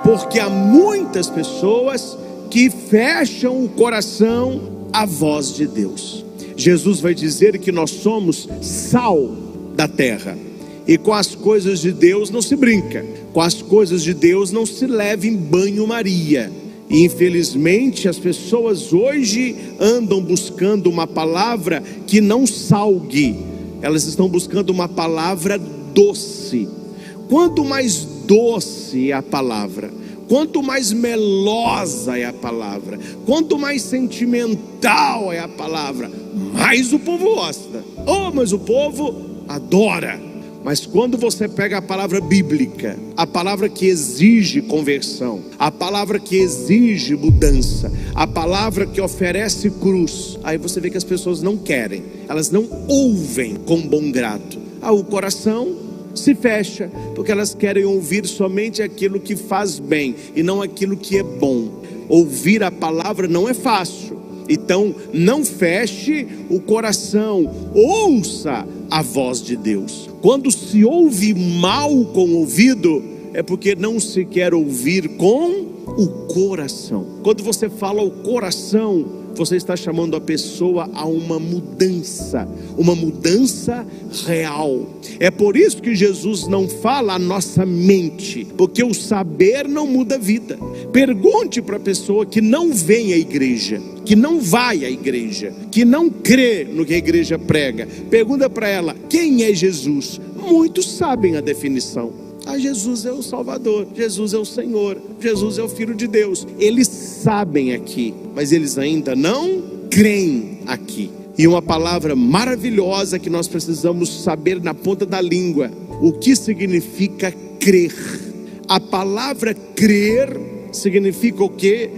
Porque há muitas pessoas que fecham o coração à voz de Deus. Jesus vai dizer que nós somos sal da terra. E com as coisas de Deus não se brinca. Com as coisas de Deus não se leva em banho-maria. E infelizmente as pessoas hoje andam buscando uma palavra que não salgue. Elas estão buscando uma palavra doce. Quanto mais doce é a palavra, quanto mais melosa é a palavra, quanto mais sentimental é a palavra, mais o povo gosta. Oh, mas o povo adora. Mas quando você pega a palavra bíblica, a palavra que exige conversão, a palavra que exige mudança, a palavra que oferece cruz, aí você vê que as pessoas não querem, elas não ouvem com bom grado. O coração se fecha, porque elas querem ouvir somente aquilo que faz bem e não aquilo que é bom. Ouvir a palavra não é fácil. Então não feche o coração, ouça a voz de Deus. Quando se ouve mal com o ouvido, é porque não se quer ouvir com o coração. Quando você fala o coração, você está chamando a pessoa a uma mudança real. É por isso que Jesus não fala a nossa mente, porque o saber não muda a vida. Pergunte para a pessoa que não vem à igreja, que não vai à igreja, que não crê no que a igreja prega. Pergunta para ela, quem é Jesus? Muitos sabem a definição. Jesus é o Salvador, Jesus é o Senhor, Jesus é o Filho de Deus. Eles sabem aqui, mas eles ainda não creem aqui. E uma palavra maravilhosa que nós precisamos saber na ponta da língua, o que significa crer. A palavra crer significa o que?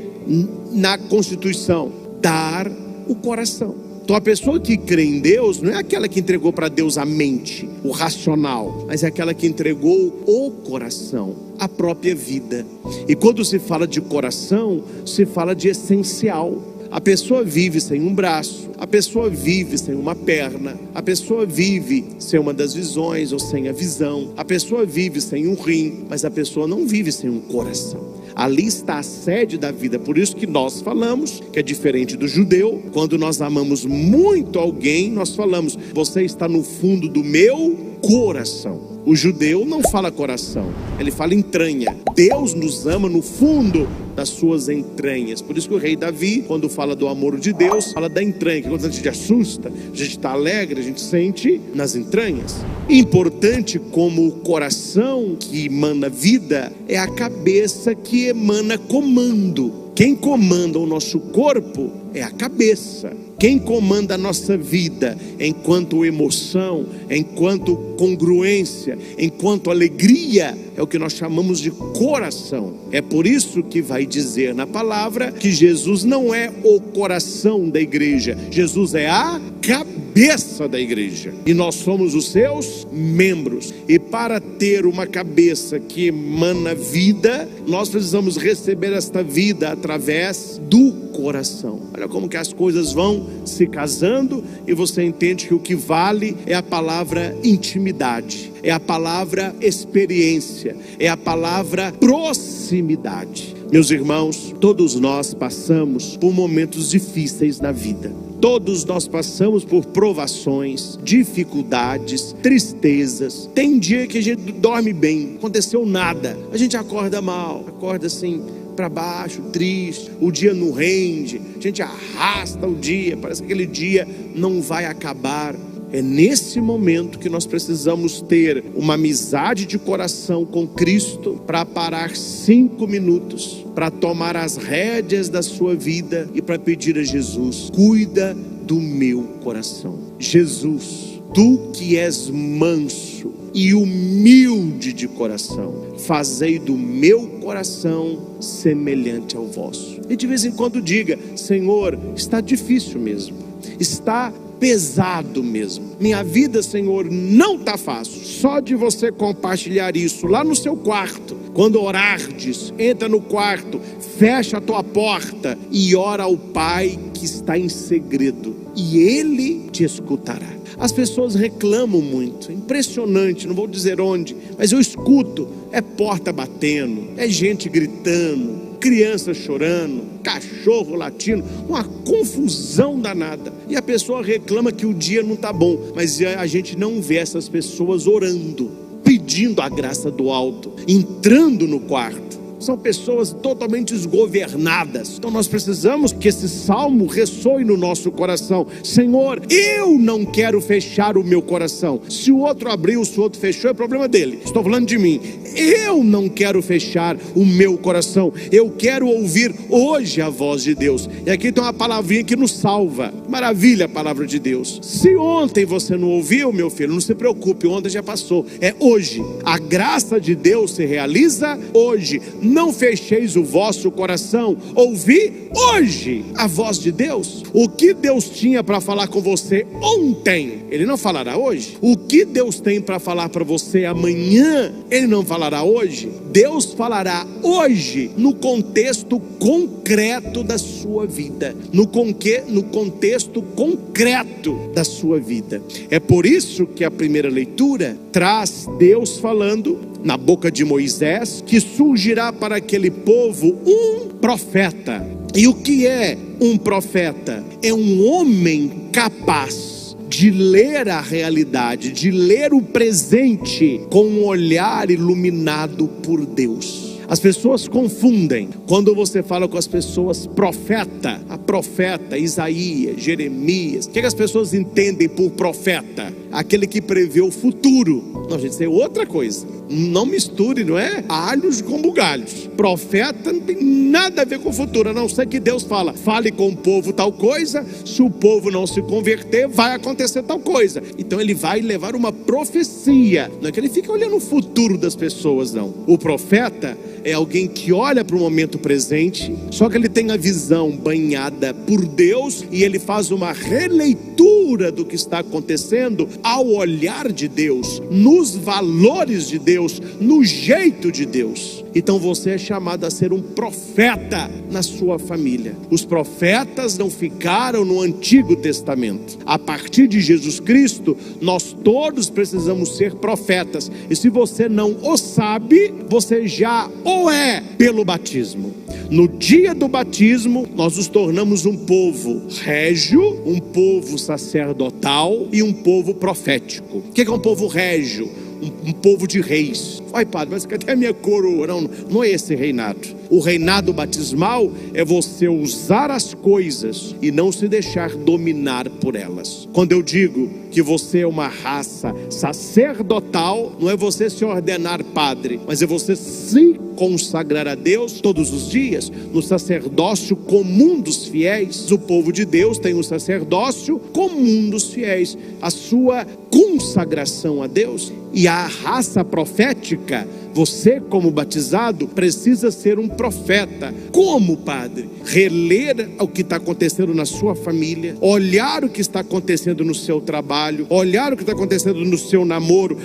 Na Constituição, dar o coração. Então a pessoa que crê em Deus não é aquela que entregou para Deus a mente, o racional, mas é aquela que entregou o coração, a própria vida. E quando se fala de coração, se fala de essencial. A pessoa vive sem um braço, a pessoa vive sem uma perna, a pessoa vive sem uma das visões ou sem a visão, a pessoa vive sem um rim, mas a pessoa não vive sem um coração. Ali está a sede da vida. Por isso que nós falamos que é diferente do judeu. Quando nós amamos muito alguém, nós falamos, você está no fundo do meu coração. O judeu não fala coração, ele fala entranha. Deus nos ama no fundo das suas entranhas. Por isso que o rei Davi, quando fala do amor de Deus, fala da entranha, que quando a gente assusta, a gente está alegre, a gente sente nas entranhas. Importante como o coração que emana vida, é a cabeça que emana comando. Quem comanda o nosso corpo é a cabeça. Quem comanda a nossa vida enquanto emoção, enquanto congruência, enquanto alegria, é o que nós chamamos de coração. É por isso que vai dizer na palavra que Jesus não é o coração da igreja, Jesus é a cabeça da igreja. E nós somos os seus membros. E para ter uma cabeça que emana vida, nós precisamos receber esta vida através do coração. Olha como que as coisas vão se casando e você entende que o que vale é a palavra intimidade, é a palavra experiência, é a palavra proximidade. Meus irmãos, todos nós passamos por momentos difíceis na vida. Todos nós passamos por provações, dificuldades, tristezas. Tem dia que a gente dorme bem, não aconteceu nada, a gente acorda mal, acorda assim para baixo, triste, o dia não rende, a gente arrasta o dia, parece que aquele dia não vai acabar. É nesse momento que nós precisamos ter uma amizade de coração com Cristo para parar 5 minutos, para tomar as rédeas da sua vida e para pedir a Jesus, cuida do meu coração. Jesus, tu que és manso e humilde de coração, fazei do meu coração semelhante ao vosso. E de vez em quando diga, Senhor, está difícil mesmo, está pesado mesmo, minha vida, Senhor, não está fácil. Só de você compartilhar isso lá no seu quarto, quando orardes, entra no quarto, fecha a tua porta e ora ao Pai que está em segredo, e Ele te escutará. As pessoas reclamam muito, impressionante, não vou dizer onde, mas eu escuto, é porta batendo, é gente gritando, criança chorando, cachorro latindo, uma confusão danada. E a pessoa reclama que o dia não está bom, mas a gente não vê essas pessoas orando, pedindo a graça do alto, entrando no quarto. São pessoas totalmente desgovernadas. Então nós precisamos que esse salmo ressoe no nosso coração. Senhor, eu não quero fechar o meu coração. Se o outro abriu, se o outro fechou, é problema dele. Estou falando de mim. Eu não quero fechar o meu coração. Eu quero ouvir hoje a voz de Deus. E aqui tem uma palavrinha que nos salva. Maravilha a palavra de Deus. Se ontem você não ouviu, meu filho, não se preocupe, ontem já passou. É hoje. A graça de Deus se realiza hoje. Não fecheis o vosso coração. Ouvi hoje a voz de Deus. O que Deus tinha para falar com você ontem, Ele não falará hoje. O que Deus tem para falar para você amanhã, Ele não falará hoje. Deus falará hoje no contexto concreto da sua vida. No contexto concreto da sua vida. É por isso que a primeira leitura traz Deus falando na boca de Moisés, que surgirá para aquele povo um profeta. E o que é um profeta? É um homem capaz de ler a realidade, de ler o presente com um olhar iluminado por Deus. As pessoas confundem. Quando você fala com as pessoas profeta, a profeta Isaías, Jeremias, o que as pessoas entendem por profeta? Aquele que prevê o futuro. Não, gente, isso é outra coisa. Não misture, não é? Alhos com bugalhos. Profeta não tem nada a ver com o futuro, a não ser que Deus fala, fale com o povo tal coisa, se o povo não se converter, vai acontecer tal coisa. Então ele vai levar uma profecia. Não é que ele fica olhando o futuro das pessoas, não. O profeta é alguém que olha para o momento presente, só que ele tem a visão banhada por Deus e ele faz uma releitura do que está acontecendo ao olhar de Deus, nos valores de Deus, no jeito de Deus. Então você é chamado a ser um profeta na sua família. Os profetas não ficaram no Antigo Testamento. A partir de Jesus Cristo, nós todos precisamos ser profetas. E se você não o sabe, você já o é pelo batismo. No dia do batismo, nós nos tornamos um povo régio, um povo sacerdotal e um povo profético. O que é um povo régio? Um povo de reis. Ai, padre, mas cadê a minha coroa? Não é esse reinado. O reinado batismal é você usar as coisas e não se deixar dominar por elas. Quando eu digo que você é uma raça sacerdotal, não é você se ordenar padre, mas é você se consagrar a Deus todos os dias, no sacerdócio comum dos fiéis. O povo de Deus tem o sacerdócio comum dos fiéis, a sua consagração a Deus. E a raça profética, você como batizado precisa ser um profeta. Como, padre? Reler o que está acontecendo na sua família, olhar o que está acontecendo no seu trabalho, olhar o que está acontecendo no seu namoro,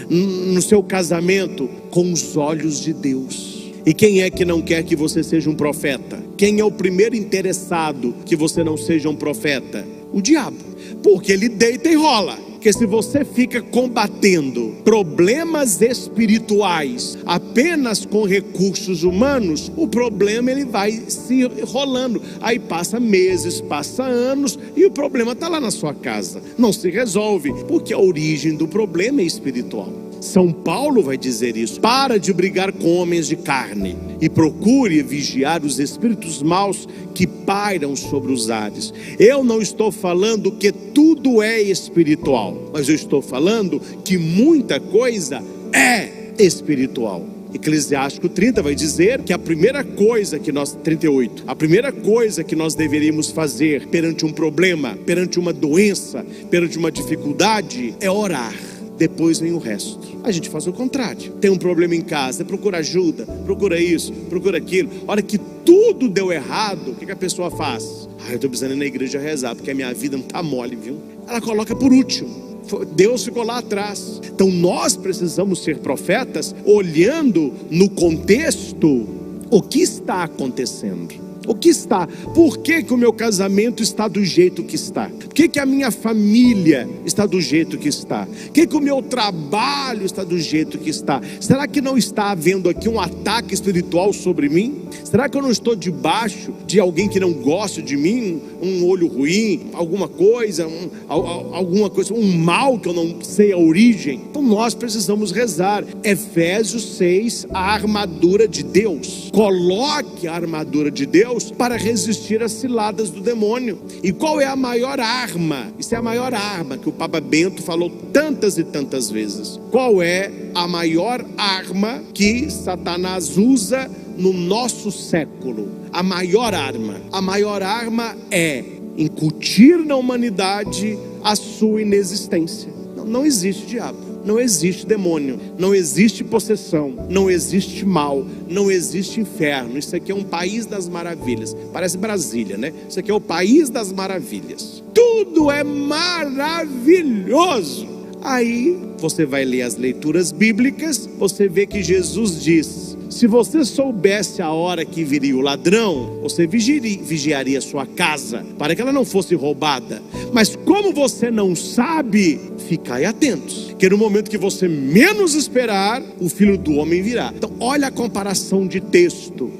no seu casamento, com os olhos de Deus. E quem é que não quer que você seja um profeta? Quem é o primeiro interessado que você não seja um profeta? O diabo, porque ele deita e rola. Porque se você fica combatendo problemas espirituais apenas com recursos humanos, o problema ele vai se rolando. Aí passa meses, passa anos e o problema está lá na sua casa. Não se resolve, porque a origem do problema é espiritual. São Paulo vai dizer isso. Para de brigar com homens de carne e procure vigiar os espíritos maus que pairam sobre os ares. Eu não estou falando que tudo é espiritual, mas eu estou falando que muita coisa é espiritual. Eclesiástico 30 vai dizer que a primeira coisa que nós, 38, a primeira coisa que nós deveríamos fazer perante um problema, perante uma doença, perante uma dificuldade, é orar. Depois vem o resto. A gente faz o contrário. Tem um problema em casa, procura ajuda, procura isso, procura aquilo. A hora que tudo deu errado, o que a pessoa faz? Eu estou precisando ir na igreja rezar, porque a minha vida não está mole, viu? Ela coloca por último. Deus ficou lá atrás. Então nós precisamos ser profetas olhando no contexto o que está acontecendo. O que está? Por que que o meu casamento está do jeito que está? Por que que a minha família está do jeito que está? Por que que o meu trabalho está do jeito que está? Será que não está havendo aqui um ataque espiritual sobre mim? Será que eu não estou debaixo de alguém que não gosta de mim? Um olho ruim, alguma coisa, um mal que eu não sei a origem? Então nós precisamos rezar. Efésios 6, a armadura de Deus. Coloque a armadura de Deus para resistir às ciladas do demônio. E qual é a maior arma? Isso é a maior arma que o Papa Bento falou tantas e tantas vezes. Qual é a maior arma que Satanás usa no nosso século? A maior arma é incutir na humanidade a sua inexistência. Não existe diabo, não existe demônio, não existe possessão, não existe mal, não existe inferno. Isso aqui é um país das maravilhas. Parece Brasília, né? Isso aqui é o país das maravilhas. Tudo é maravilhoso. Aí você vai ler as leituras bíblicas, você vê que Jesus diz: se você soubesse a hora que viria o ladrão, você vigiaria a sua casa, para que ela não fosse roubada. Mas como você não sabe, ficai atentos, que no momento que você menos esperar, o Filho do Homem virá. Então olha a comparação de texto.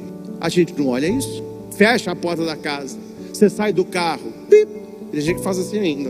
A gente não olha isso? Fecha a porta da casa, você sai do carro, pip, tem gente que faz assim ainda.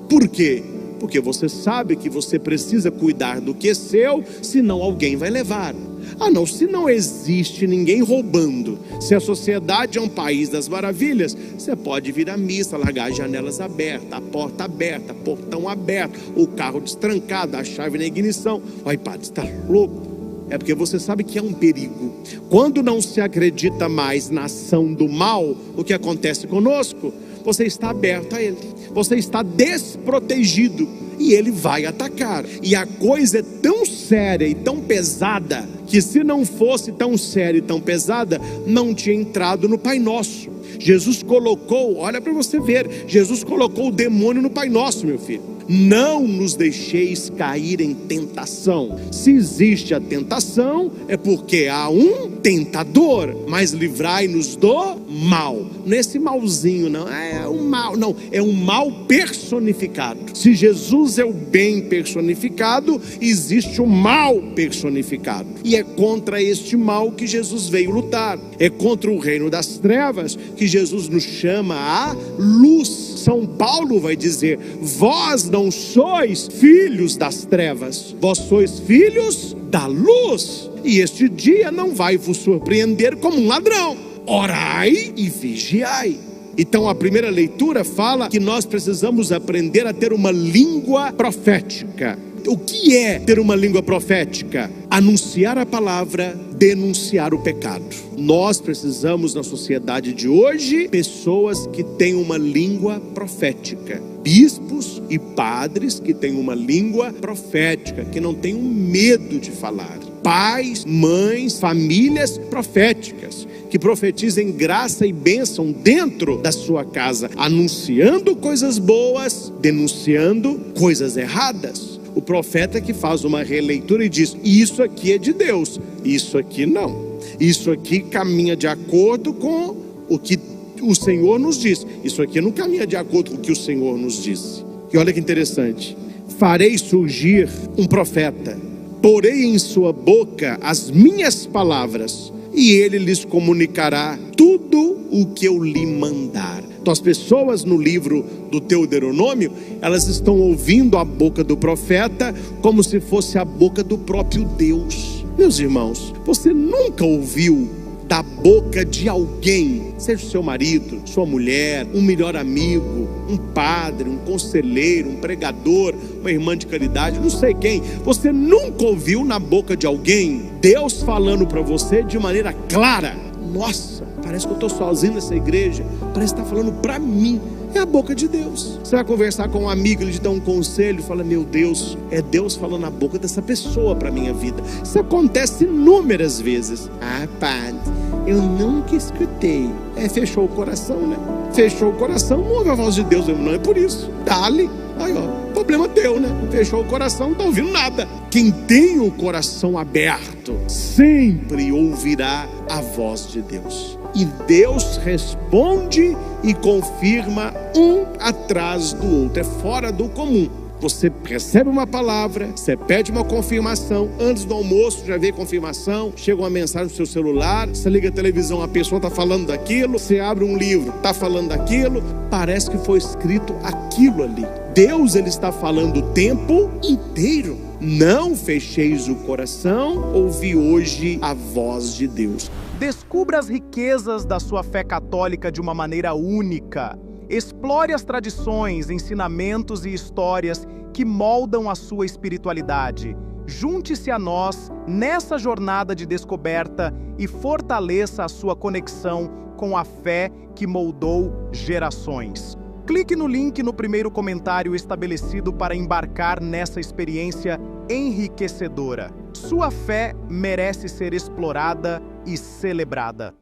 Por quê? Porque você sabe que você precisa cuidar do que é seu, senão alguém vai levar. Ah não, se não existe ninguém roubando, se a sociedade é um país das maravilhas, você pode vir à missa, largar as janelas abertas, a porta aberta, portão aberto, o carro destrancado, a chave na ignição. Ai padre, você está louco? É porque você sabe que é um perigo. Quando não se acredita mais na ação do mal, o que acontece conosco? Você está aberto a ele, você está desprotegido e ele vai atacar. E a coisa é tão séria e tão pesada que, se não fosse tão séria e tão pesada, não tinha entrado no Pai Nosso. Jesus colocou, olha para você ver, Jesus colocou o demônio no Pai Nosso, meu filho. Não nos deixeis cair em tentação. Se existe a tentação, é porque há um tentador. Mas livrai-nos do mal. Não é esse malzinho, não. É um mal, não. É um mal personificado. Se Jesus é o bem personificado, existe o mal personificado. E é contra este mal que Jesus veio lutar. É contra o reino das trevas que Jesus nos chama à luz. São Paulo vai dizer: vós não sois filhos das trevas, vós sois filhos da luz. E este dia não vai vos surpreender como um ladrão. Orai e vigiai. Então a primeira leitura fala que nós precisamos aprender a ter uma língua profética. O que é ter uma língua profética? Anunciar a palavra, denunciar o pecado. Nós precisamos, na sociedade de hoje, pessoas que têm uma língua profética. Bispos e padres que têm uma língua profética, que não têm medo de falar. Pais, mães, famílias proféticas, que profetizem graça e bênção dentro da sua casa, anunciando coisas boas, denunciando coisas erradas. O profeta que faz uma releitura e diz: isso aqui é de Deus, isso aqui não. Isso aqui caminha de acordo com o que o Senhor nos diz. Isso aqui não caminha de acordo com o que o Senhor nos disse. E olha que interessante: farei surgir um profeta, porei em sua boca as minhas palavras, e ele lhes comunicará tudo o que eu lhe mandar. Então as pessoas no livro do Deuteronômio, elas estão ouvindo a boca do profeta como se fosse a boca do próprio Deus. Meus irmãos, você nunca ouviu da boca de alguém, seja o seu marido, sua mulher, um melhor amigo, um padre, um conselheiro, um pregador, uma irmã de caridade, não sei quem, você nunca ouviu na boca de alguém Deus falando para você de maneira clara? Nossa, parece que eu estou sozinho nessa igreja, parece que está falando para mim. É a boca de Deus. Você vai conversar com um amigo, ele te dá um conselho, fala: meu Deus, é Deus falando na boca dessa pessoa para a minha vida. Isso acontece inúmeras vezes. Ah, padre, Eu nunca escutei. Fechou o coração, né? Fechou o coração, não ouve a voz de Deus, não é por isso. Dá-lhe. Aí, ó, problema teu, né? Fechou o coração, não tá ouvindo nada. Quem tem o coração aberto sempre ouvirá a voz de Deus. E Deus responde e confirma um atrás do outro. É fora do comum. Você recebe uma palavra, você pede uma confirmação, antes do almoço já vê confirmação, chega uma mensagem no seu celular, você liga a televisão, a pessoa está falando daquilo, você abre um livro, está falando daquilo, parece que foi escrito aquilo ali. Deus, ele está falando o tempo inteiro. Não fecheis o coração, ouvi hoje a voz de Deus. Descubra as riquezas da sua fé católica de uma maneira única. Explore as tradições, ensinamentos e histórias que moldam a sua espiritualidade. Junte-se a nós nessa jornada de descoberta e fortaleça a sua conexão com a fé que moldou gerações. Clique no link no primeiro comentário estabelecido para embarcar nessa experiência enriquecedora. Sua fé merece ser explorada e celebrada.